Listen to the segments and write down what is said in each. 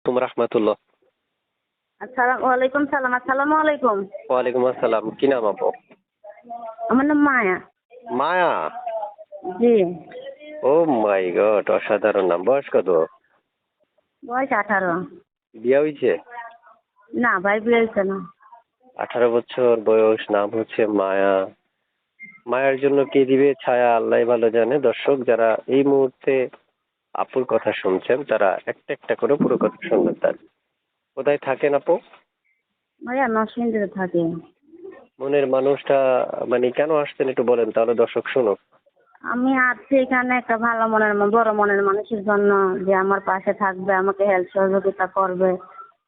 রাহমাতুল্লাহ। ওয়ালাইকুম সালাম। আসসালামু আলাইকুম। ওয়ালাইকুম আসসালাম। কি নাম আপু? আমার নাম মায়া। মায়া। জি। ও মাই গড! অসাধারণ নাম। বয়স কত? বয়স 18। বিয়ে হইছে? না ভাই, বিয়ে হয়েছে না। 18 বছর বয়স, নাম হচ্ছে মায়া। মায়ার জন্য কে দিবে ছায়া আল্লাহই ভালো জানে। দর্শক যারা এই মুহূর্তে আপুর কথা শুনছেন তারা একটা একটা করে পুরো কথা শুনবেন তার। কোথায় থাকেন আপু? ভাইয়া নরসিংদীতে থাকে। মনের মানুষটা মানে কেন আসছেন একটু বলেন তাহলে দর্শক শুনুক। আমি আছি এখানে একটা ভালো মনের বড় মনের মানুষের জন্য, যে আমার পাশে থাকবে, আমাকে হেল্প সহযোগিতা করবে।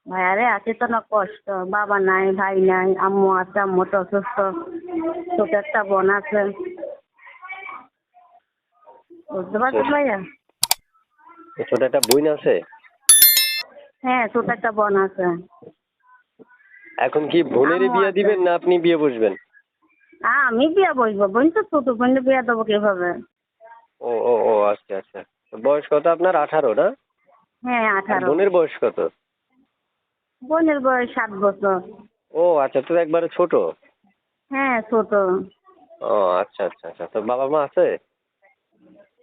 ভাইয়া রে, আছে তো না কষ্ট, বাবা নাই, ভাই নাই, আম্মু আছে, আম্মু তো অসুস্থ, ছোট একটা বোন আছে। বুঝতে আচ্ছা, পারছেন ভাইয়া? ছোট একটা বোন আছে? হ্যাঁ, ছোট একটা বোন আছে। এখন কি বোনেরই আম্মু বিয়ে আছে। দিবেন না আপনি বিয়ে বসবেন? আমি বিয়া বসবো, বোন তো ছোট, বোন বিয়া দেবো কিভাবে? ও ও ও আচ্ছা আচ্ছা। তো বয়স কত আপনার? 18 না? হ্যাঁ, আর 18। বোনের বয়স কত? বোনের বয়স 7 বছর। ও আচ্ছা, তো একবারে ছোট। হ্যাঁ, ছোট। ও আচ্ছা আচ্ছা আচ্ছা। তো বাবা মা আছে?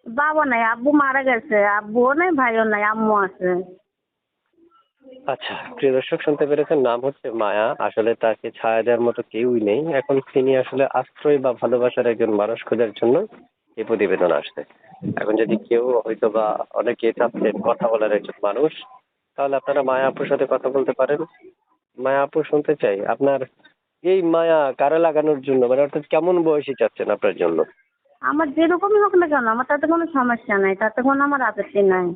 বাবা নাই, আব্বু মারা গেছে। আব্বুও নাই, ভাইও নাই, আম্মু আছে। আচ্ছা, প্রিয় দর্শক শুনতে পেরেছেন, নাম হচ্ছে মায়া। আসলে তাকে ছায়া দেওয়ার মতো কেউই নেই। এখন তিনি আসলে আশ্রয় বা ভালোবাসার একজন মানুষ খোঁজার জন্য এই প্রতিবেদন আসছে। এখন যদি কেউ হয়তো বা অনেকে চাচ্ছেন কথা বলার একজন মানুষ, তাহলে আপনারা মায়া আপুর সাথে কথা বলতে পারেন। মায়া আপু শুনতে চাই আপনার এই মায়া কারে লাগানোর জন্য, মানে অর্থাৎ কেমন বয়সী চাচ্ছেন আপনার জন্য? আমার যেরকমই হোক না কেন, আমার তাতে কোনো সমস্যা নাই, তাতে কোনো আমার আপত্তি নাই।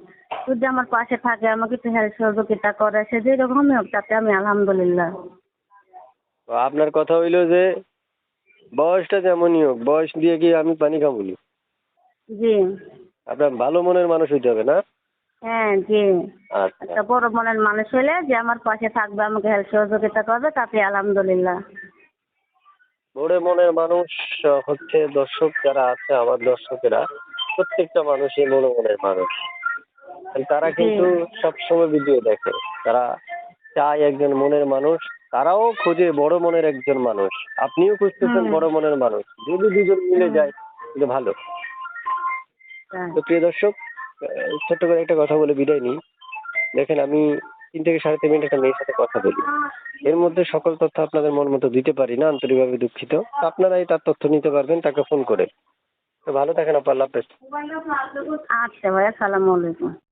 যদি আমার পাশে থাকে, আমাকে একটু হেল্প সহযোগিতা করে, সে যেরকমই হোক, তাতে আমি আলহামদুলিল্লাহ। তো আপনার কথা হইলো যে বয়সটা যেমনই হোক, বয়স দিয়ে কি আমি পানি খাবনি? জি। আপনার ভালো মনের মানুষ হইতে হবে না? হ্যাঁ, জি। আচ্ছা। একটা বড় মনের মানুষ হলে যে আমার পাশে থাকবে, আমাকে হেল্প সহযোগিতা করবে, তাতে আলহামদুলিল্লাহ। বড় মনের মানুষ হচ্ছে দর্শক যারা আছে, আমার দর্শকেরা প্রত্যেকটা মানুষই বড় মনের মানুষ। তারা জি। কিন্তু সবসময় ভিডিও দেখে। তারা চায় একজন মনের মানুষ। তারাও খোঁজে বড় মনের একজন মানুষ। আপনিও খুঁজতেছেন হুম। বড় মনের মানুষ। যদি দুজন মিলে হুম। যায় তাহলে ভালো। তাই। তো প্রিয় দর্শক, ছোট্ট করে একটা কথা বলে বিদায় নিই। দেখেন, আমি ৩ থেকে ৩.৫ মিনিট একটা মেয়ের সাথে কথা বলি। এর মধ্যে সকল তথ্য আপনাদের মন মতো দিতে পারি না, আন্তরিকভাবে দুঃখিত। তো আপনারাই তার তথ্য নিতে পারবেন তাকে ফোন করে। তো ভালো থাকেন আপু, আল্লাহ হাফেজ। আচ্ছা ভাইয়া, সালামু আলাইকুম।